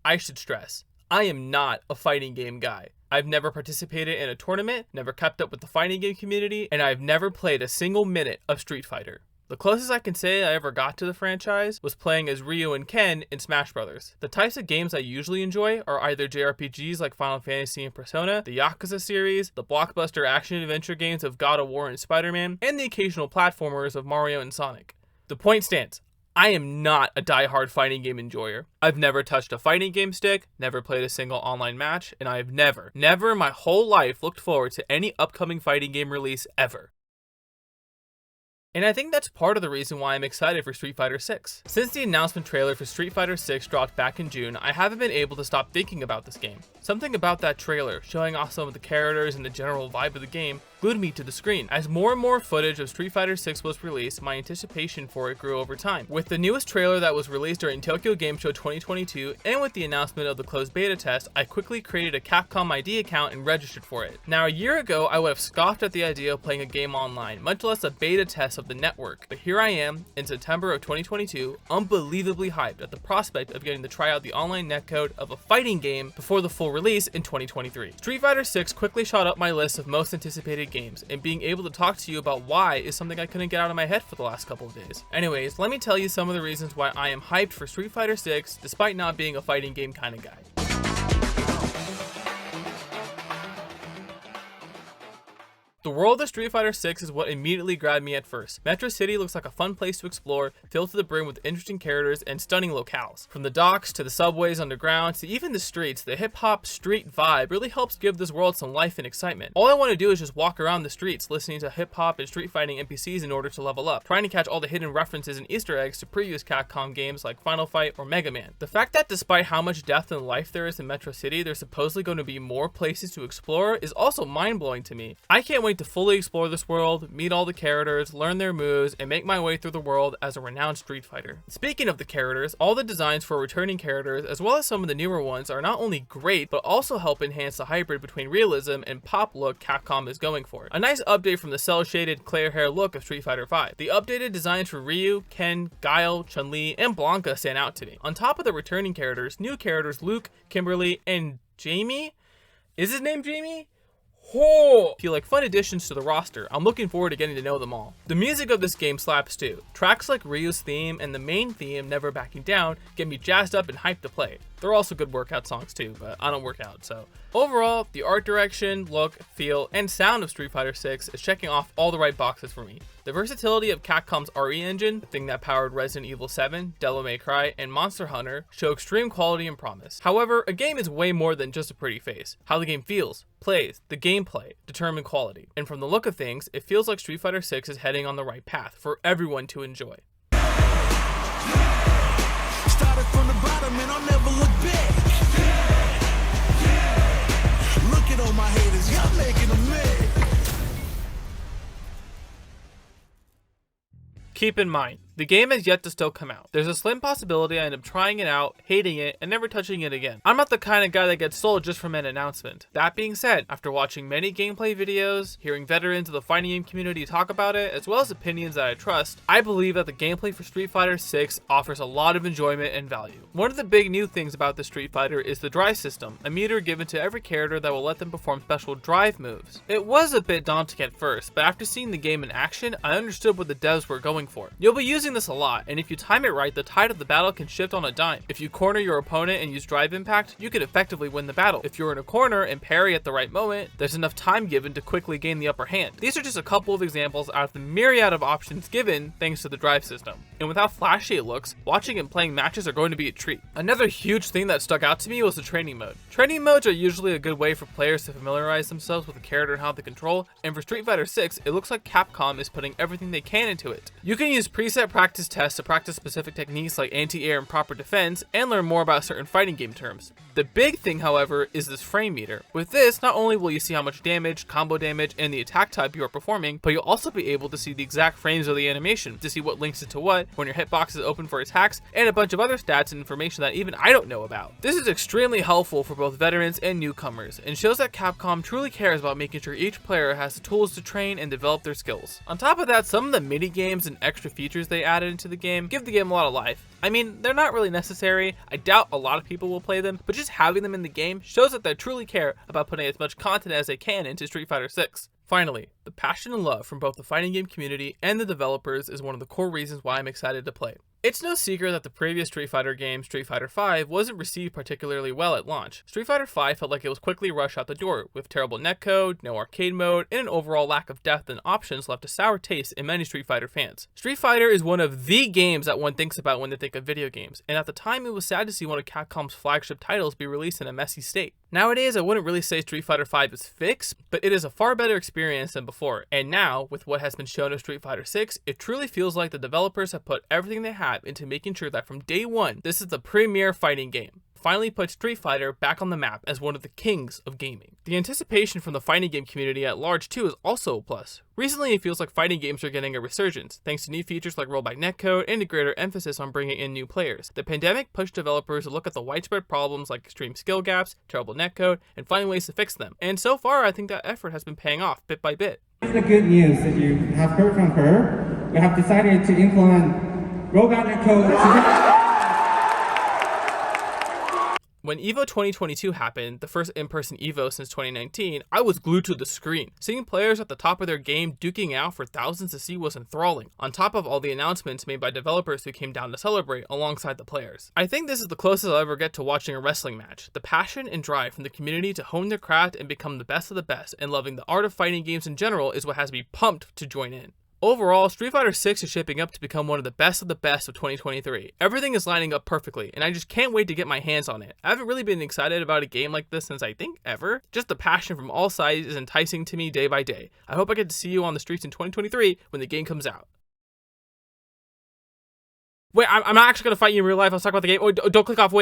I should stress, I am not a fighting game guy. I've never participated in a tournament, never kept up with the fighting game community, and I've never played a single minute of Street Fighter. The closest I can say I ever got to the franchise was playing as Ryu and Ken in Smash Bros. The types of games I usually enjoy are either JRPGs like Final Fantasy and Persona, the Yakuza series, the blockbuster action-adventure games of God of War and Spider-Man, and the occasional platformers of Mario and Sonic. The point stands, I am not a die-hard fighting game enjoyer. I've never touched a fighting game stick, never played a single online match, and I have never in my whole life looked forward to any upcoming fighting game release ever. And I think that's part of the reason why I'm excited for Street Fighter 6. Since the announcement trailer for Street Fighter 6 dropped back in June, I haven't been able to stop thinking about this game. Something about that trailer, showing off some of the characters and the general vibe of the game, glued me to the screen. As more and more footage of Street Fighter 6 was released, my anticipation for it grew over time. With the newest trailer that was released during Tokyo Game Show 2022, and with the announcement of the closed beta test, I quickly created a Capcom ID account and registered for it. Now, a year ago, I would have scoffed at the idea of playing a game online, much less a beta test of the network. But here I am, in September of 2022, unbelievably hyped at the prospect of getting to try out the online netcode of a fighting game before the full release in 2023. Street Fighter 6 quickly shot up my list of most anticipated games, and being able to talk to you about why is something I couldn't get out of my head for the last couple of days. Anyways, let me tell you some of the reasons why I am hyped for Street Fighter 6 despite not being a fighting game kind of guy. The world of Street Fighter 6 is what immediately grabbed me at first. Metro City looks like a fun place to explore, filled to the brim with interesting characters and stunning locales. From the docks to the subways underground to even the streets, the hip-hop street vibe really helps give this world some life and excitement. All I want to do is just walk around the streets listening to hip-hop and street fighting NPCs in order to level up, trying to catch all the hidden references and Easter eggs to previous Capcom games like Final Fight or Mega Man. The fact that despite how much depth and life there is in Metro City, there's supposedly going to be more places to explore is also mind-blowing to me. I can't wait to fully explore this world, meet all the characters, learn their moves, and make my way through the world as a renowned Street Fighter. Speaking of the characters, all the designs for returning characters, as well as some of the newer ones, are not only great, but also help enhance the hybrid between realism and pop look Capcom is going for. A nice update from the cel-shaded clear hair look of Street Fighter V. The updated designs for Ryu, Ken, Guile, Chun-Li, and Blanka stand out to me. On top of the returning characters, new characters Luke, Kimberly, and Jamie? Is his name Jamie? Feel like fun additions to the roster. I'm looking forward to getting to know them all. The music of this game slaps too. Tracks like Ryu's theme and the main theme, Never Backing Down, get me jazzed up and hyped to play. They're also good workout songs too, but I don't work out, so. Overall, the art direction, look, feel, and sound of Street Fighter 6 is checking off all the right boxes for me. The versatility of Capcom's RE engine, the thing that powered Resident Evil 7, Devil May Cry, and Monster Hunter, show extreme quality and promise. However, a game is way more than just a pretty face. How the game feels, plays, the gameplay, determine quality. And from the look of things, it feels like Street Fighter 6 is heading on the right path for everyone to enjoy. Started from the bottom and I'll never look back. Look at all my haters, y'all making them mad. Keep in mind, the game has yet to still come out. There's a slim possibility I end up trying it out, hating it, and never touching it again. I'm not the kind of guy that gets sold just from an announcement. That being said, after watching many gameplay videos, hearing veterans of the fighting game community talk about it, as well as opinions that I trust, I believe that the gameplay for Street Fighter 6 offers a lot of enjoyment and value. One of the big new things about the Street Fighter is the drive system, a meter given to every character that will let them perform special drive moves. It was a bit daunting at first, but after seeing the game in action, I understood what the devs were going for. You'll be using this a lot, and if you time it right, the tide of the battle can shift on a dime. If you corner your opponent and use drive impact, you can effectively win the battle. If you're in a corner and parry at the right moment, there's enough time given to quickly gain the upper hand. These are just a couple of examples out of the myriad of options given thanks to the drive system. And with how flashy it looks, watching and playing matches are going to be a treat. Another huge thing that stuck out to me was the training mode. Training modes are usually a good way for players to familiarize themselves with the character and how they control, and for Street Fighter 6, it looks like Capcom is putting everything they can into it. You can use preset practice tests to practice specific techniques like anti-air and proper defense, and learn more about certain fighting game terms. The big thing, however, is this frame meter. With this, not only will you see how much damage, combo damage, and the attack type you are performing, but you'll also be able to see the exact frames of the animation, to see what links it to what, when your hitbox is open for attacks, and a bunch of other stats and information that even I don't know about. This is extremely helpful for both veterans and newcomers, and shows that Capcom truly cares about making sure each player has the tools to train and develop their skills. On top of that, some of the mini games and extra features they they added into the game give the game a lot of life. I mean, they're not really necessary, I doubt a lot of people will play them, but just having them in the game shows that they truly care about putting as much content as they can into Street Fighter 6. Finally, the passion and love from both the fighting game community and the developers is one of the core reasons why I'm excited to play. It's no secret that the previous Street Fighter game, Street Fighter V, wasn't received particularly well at launch. Street Fighter V felt like it was quickly rushed out the door, with terrible netcode, no arcade mode, and an overall lack of depth and options left a sour taste in many Street Fighter fans. Street Fighter is one of the games that one thinks about when they think of video games, and at the time it was sad to see one of Capcom's flagship titles be released in a messy state. Nowadays, I wouldn't really say Street Fighter V is fixed, but it is a far better experience than before, and now, with what has been shown of Street Fighter 6, it truly feels like the developers have put everything they have into making sure that from day one, this is the premier fighting game. Finally put Street Fighter back on the map as one of the kings of gaming. The anticipation from the fighting game community at large too is also a plus. Recently it feels like fighting games are getting a resurgence, thanks to new features like rollback netcode and a greater emphasis on bringing in new players. The pandemic pushed developers to look at the widespread problems like extreme skill gaps, terrible netcode, and finding ways to fix them. And so far I think that effort has been paying off bit by bit. It's the good news that you have heard from her. We have decided to implement rollback netcode. When EVO 2022 happened, the first in-person EVO since 2019, I was glued to the screen. Seeing players at the top of their game duking out for thousands to see was enthralling, on top of all the announcements made by developers who came down to celebrate alongside the players. I think this is the closest I'll ever get to watching a wrestling match. The passion and drive from the community to hone their craft and become the best of the best, and loving the art of fighting games in general is what has me pumped to join in. Overall, Street Fighter 6 is shaping up to become one of the best of 2023. Everything is lining up perfectly, and I just can't wait to get my hands on it. I haven't really been excited about a game like this since I think ever. Just the passion from all sides is enticing to me day by day. I hope I get to see you on the streets in 2023 when the game comes out. Wait, I'm not actually going to fight you in real life. Let's talk about the game. Oh, don't click off. Wait.